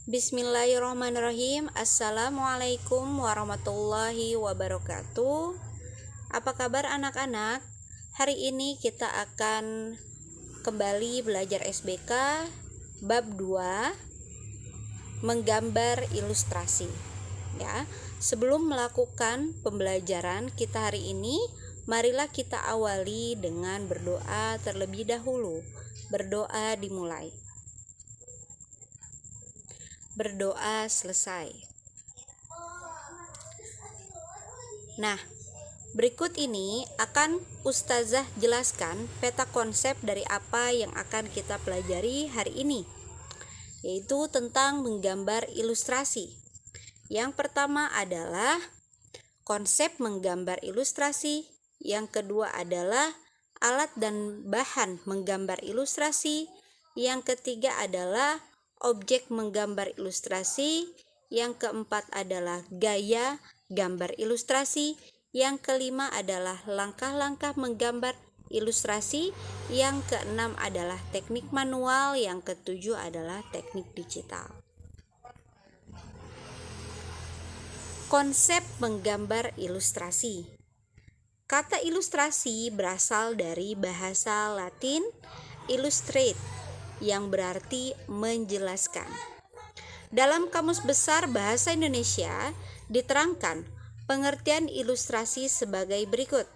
Bismillahirrahmanirrahim. Assalamualaikum warahmatullahi wabarakatuh. Apa kabar anak-anak? Hari ini kita akan kembali belajar SBK bab 2, menggambar ilustrasi. Ya, sebelum melakukan pembelajaran kita hari ini, marilah kita awali dengan berdoa terlebih dahulu. Berdoa dimulai. Berdoa selesai. Nah, berikut ini akan Ustazah jelaskan peta konsep dari apa yang akan kita pelajari hari ini, yaitu tentang menggambar ilustrasi. Yang pertama adalah konsep menggambar ilustrasi, yang kedua adalah alat dan bahan menggambar ilustrasi, yang ketiga adalah objek menggambar ilustrasi, yang keempat adalah gaya gambar ilustrasi, yang kelima adalah langkah-langkah menggambar ilustrasi, yang keenam adalah teknik manual, yang ketujuh adalah teknik digital. Konsep menggambar ilustrasi. Kata ilustrasi berasal dari bahasa Latin illustrate, yang berarti menjelaskan. Dalam Kamus Besar Bahasa Indonesia diterangkan pengertian ilustrasi sebagai berikut.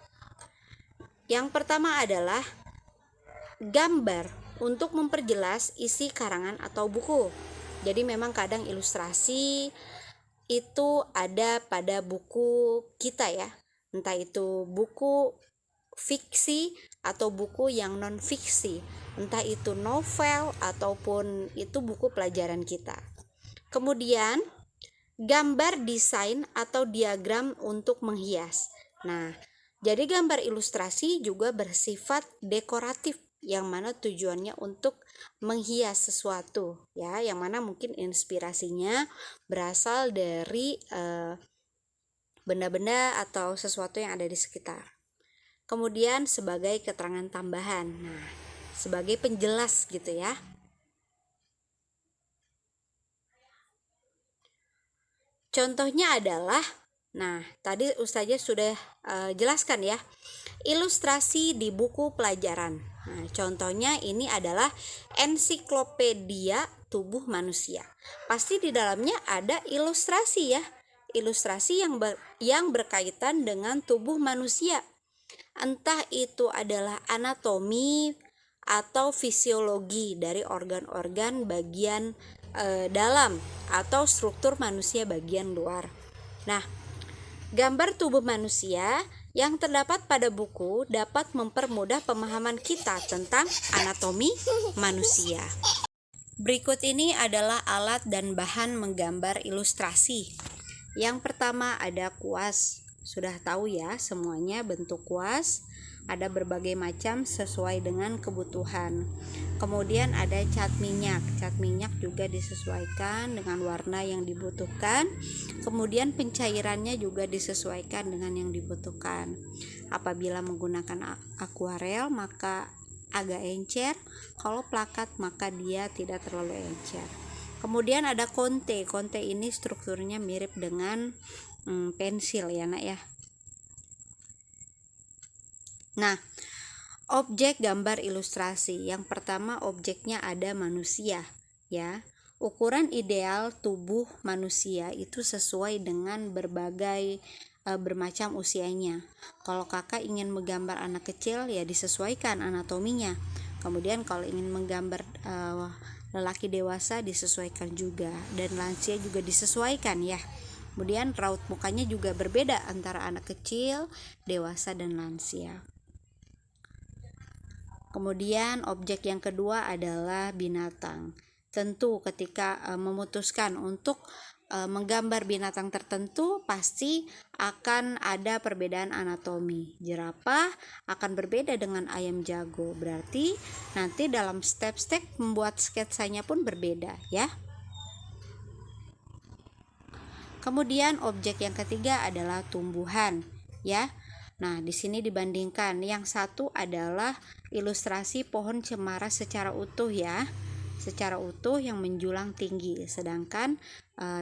Yang pertama adalah gambar untuk memperjelas isi karangan atau buku. Jadi memang kadang ilustrasi itu ada pada buku kita ya, entah itu buku fiksi atau buku yang non fiksi, entah itu novel ataupun itu buku pelajaran kita. Kemudian gambar desain atau diagram untuk menghias. Nah, jadi gambar ilustrasi juga bersifat dekoratif, yang mana tujuannya untuk menghias sesuatu ya, yang mana mungkin inspirasinya berasal dari benda-benda atau sesuatu yang ada di sekitar. Kemudian sebagai keterangan tambahan, nah sebagai penjelas gitu ya. Contohnya adalah, nah tadi Ustazah sudah jelaskan ya, ilustrasi di buku pelajaran. Nah, contohnya ini adalah ensiklopedia tubuh manusia. Pasti di dalamnya ada ilustrasi ya, ilustrasi yang berkaitan dengan tubuh manusia. Entah itu adalah anatomi atau fisiologi dari organ-organ bagian dalam atau struktur manusia bagian luar. Nah, gambar tubuh manusia yang terdapat pada buku dapat mempermudah pemahaman kita tentang anatomi manusia. Berikut ini adalah alat dan bahan menggambar ilustrasi. Yang pertama ada kuas. Sudah tahu ya semuanya bentuk kuas, ada berbagai macam sesuai dengan kebutuhan. Kemudian ada cat minyak. Cat minyak juga disesuaikan dengan warna yang dibutuhkan. Kemudian pencairannya juga disesuaikan dengan yang dibutuhkan. Apabila menggunakan akuarel maka agak encer, kalau plakat maka dia tidak terlalu encer. Kemudian ada konte. Konte ini strukturnya mirip dengan pensil ya nak ya. Nah, objek gambar ilustrasi. Yang pertama objeknya ada manusia ya. Ukuran ideal tubuh manusia itu sesuai dengan berbagai bermacam usianya. Kalau kakak ingin menggambar anak kecil ya disesuaikan anatominya. Kemudian kalau ingin menggambar lelaki dewasa disesuaikan juga, dan lansia juga disesuaikan ya. Kemudian raut mukanya juga berbeda antara anak kecil, dewasa, dan lansia. Kemudian objek yang kedua adalah binatang. Tentu ketika memutuskan untuk menggambar binatang tertentu pasti akan ada perbedaan anatomi. Jerapah akan berbeda dengan ayam jago. Berarti nanti dalam step-step membuat sketsanya pun berbeda ya. Kemudian objek yang ketiga adalah tumbuhan ya. Nah, di sini dibandingkan, yang satu adalah ilustrasi pohon cemara secara utuh ya. secara utuh yang menjulang tinggi, sedangkan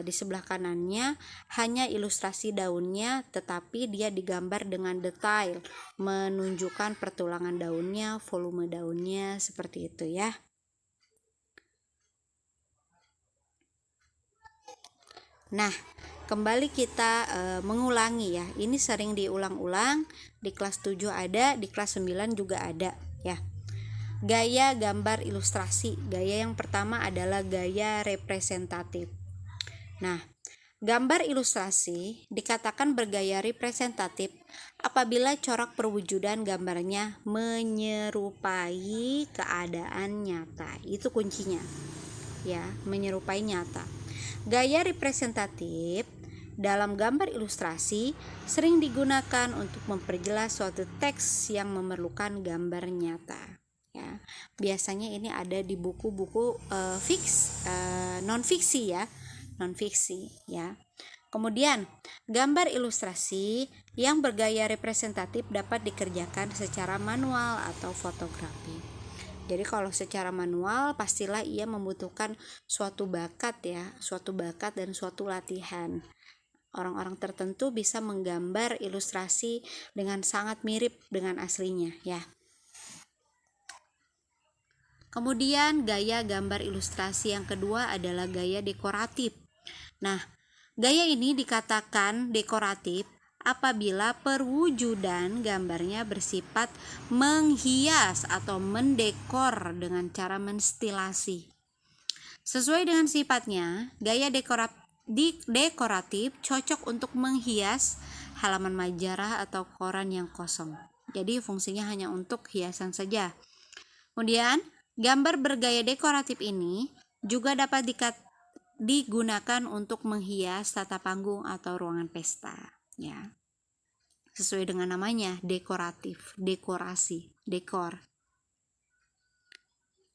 di sebelah kanannya hanya ilustrasi daunnya, tetapi dia digambar dengan detail, menunjukkan pertulangan daunnya, volume daunnya, seperti itu ya. Nah, kembali kita mengulangi ya. Ini sering diulang-ulang, di kelas 7 ada, di kelas 9 juga ada ya. Gaya gambar ilustrasi. Gaya yang pertama adalah gaya representatif. Nah, gambar ilustrasi dikatakan bergaya representatif apabila corak perwujudan gambarnya menyerupai keadaan nyata. Itu kuncinya. Ya, menyerupai nyata. Gaya representatif dalam gambar ilustrasi sering digunakan untuk memperjelas suatu teks yang memerlukan gambar nyata. Ya, biasanya ini ada di buku-buku non fiksi ya, non fiksi ya. Kemudian, gambar ilustrasi yang bergaya representatif dapat dikerjakan secara manual atau fotografi. Jadi kalau secara manual pastilah ia membutuhkan suatu bakat ya, suatu bakat dan suatu latihan. Orang-orang tertentu bisa menggambar ilustrasi dengan sangat mirip dengan aslinya ya. Kemudian gaya gambar ilustrasi yang kedua adalah gaya dekoratif. Nah, gaya ini dikatakan dekoratif apabila perwujudan gambarnya bersifat menghias atau mendekor dengan cara menstilasi. Sesuai dengan sifatnya, gaya dekoratif cocok untuk menghias halaman majarah atau koran yang kosong. Jadi fungsinya hanya untuk hiasan saja. Kemudian, gambar bergaya dekoratif ini juga dapat digunakan untuk menghias tata panggung atau ruangan pesta ya. Sesuai dengan namanya, dekoratif, dekorasi, dekor.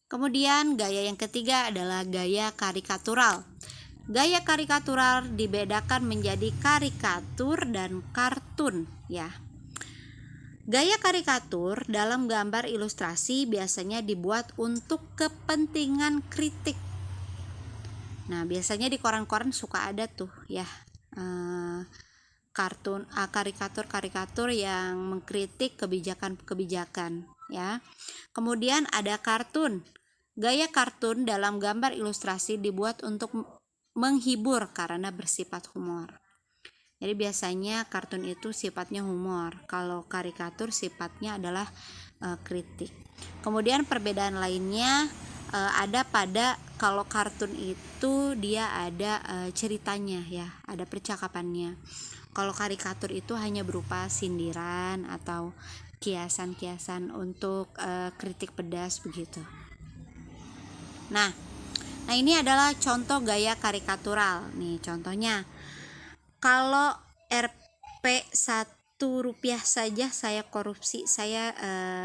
Kemudian gaya yang ketiga adalah gaya karikatural. Gaya karikatural dibedakan menjadi karikatur dan kartun ya. Gaya karikatur dalam gambar ilustrasi biasanya dibuat untuk kepentingan kritik. Nah, biasanya di koran-koran suka ada tuh ya karikatur-karikatur yang mengkritik kebijakan-kebijakan ya. Kemudian ada kartun. Gaya kartun dalam gambar ilustrasi dibuat untuk menghibur karena bersifat humor. Jadi biasanya kartun itu sifatnya humor, kalau karikatur sifatnya adalah kritik. Kemudian perbedaan lainnya ada pada kalau kartun itu dia ada ceritanya ya, ada percakapannya. Kalau karikatur itu hanya berupa sindiran atau kiasan-kiasan untuk kritik pedas begitu. Nah, ini adalah contoh gaya karikatural. Nih contohnya, kalau Rp 1 rupiah saja saya korupsi, saya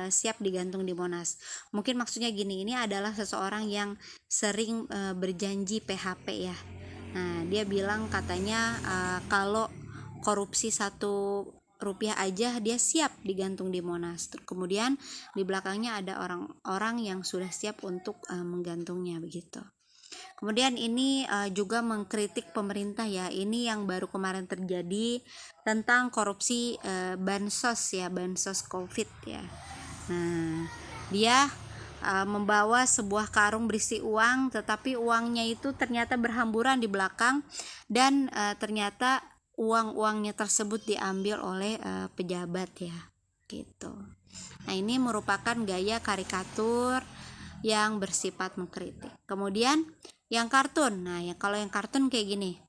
siap digantung di Monas. Mungkin maksudnya gini, ini adalah seseorang yang sering berjanji PHP ya. Nah, dia bilang katanya kalau korupsi 1 rupiah aja dia siap digantung di Monas. Kemudian di belakangnya ada orang-orang yang sudah siap untuk menggantungnya begitu. Kemudian ini juga mengkritik pemerintah ya. Ini yang baru kemarin terjadi tentang korupsi bansos ya, bansos COVID ya. Nah, dia membawa sebuah karung berisi uang, tetapi uangnya itu ternyata berhamburan di belakang dan ternyata uang-uangnya tersebut diambil oleh pejabat ya, gitu. Nah, ini merupakan gaya karikatur yang bersifat mengkritik. Kemudian yang kartun. Nah, kalau yang kartun kayak gini,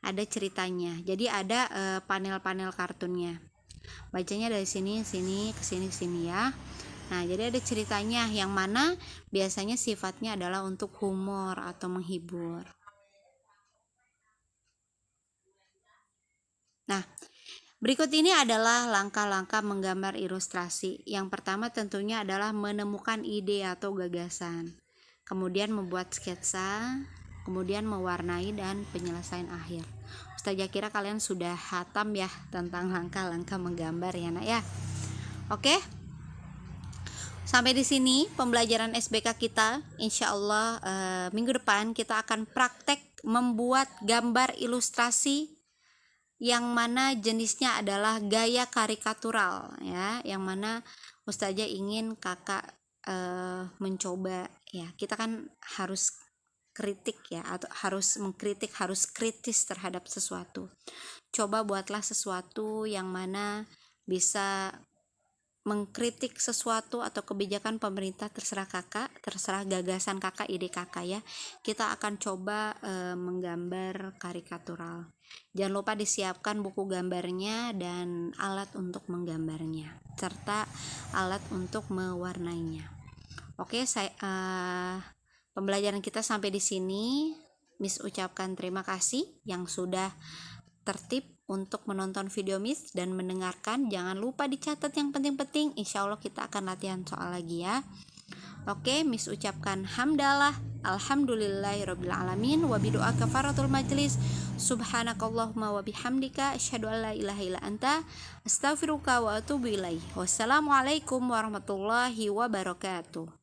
ada ceritanya. Jadi ada panel-panel kartunnya. Bacanya dari sini ke sini ya. Nah, jadi ada ceritanya yang mana biasanya sifatnya adalah untuk humor atau menghibur. Nah, berikut ini adalah langkah-langkah menggambar ilustrasi. Yang pertama tentunya adalah menemukan ide atau gagasan. Kemudian membuat sketsa, kemudian mewarnai dan penyelesaian akhir. Ustazah kira kalian sudah hatam ya tentang langkah-langkah menggambar ya nak ya. Oke. Sampai di sini pembelajaran SBK kita. Insya Allah minggu depan kita akan praktek membuat gambar ilustrasi yang mana jenisnya adalah gaya karikatural ya, yang mana Ustazah ingin kakak mencoba ya. Kita kan harus kritik ya, atau harus mengkritik, harus kritis terhadap sesuatu. Coba buatlah sesuatu yang mana bisa mengkritik sesuatu atau kebijakan pemerintah, terserah kakak, terserah gagasan kakak, ide kakak ya. Kita akan coba menggambar karikatural. Jangan lupa disiapkan buku gambarnya dan alat untuk menggambarnya serta alat untuk mewarnainya. Oke, pembelajaran kita sampai di sini. Miss ucapkan terima kasih yang sudah tertib untuk menonton video Miss dan mendengarkan. Jangan lupa dicatat yang penting-penting. Insya Allah kita akan latihan soal lagi ya. Oke, Miss ucapkan hamdalah, alhamdulillahirabbil alamin, wa bidoa kafaratul majlis, subhanakallahumma wa bihamdika, asyhadu an la ilaha illa anta, astaghfiruka wa atubu ilaih. Wassalamualaikum warahmatullahi wabarakatuh.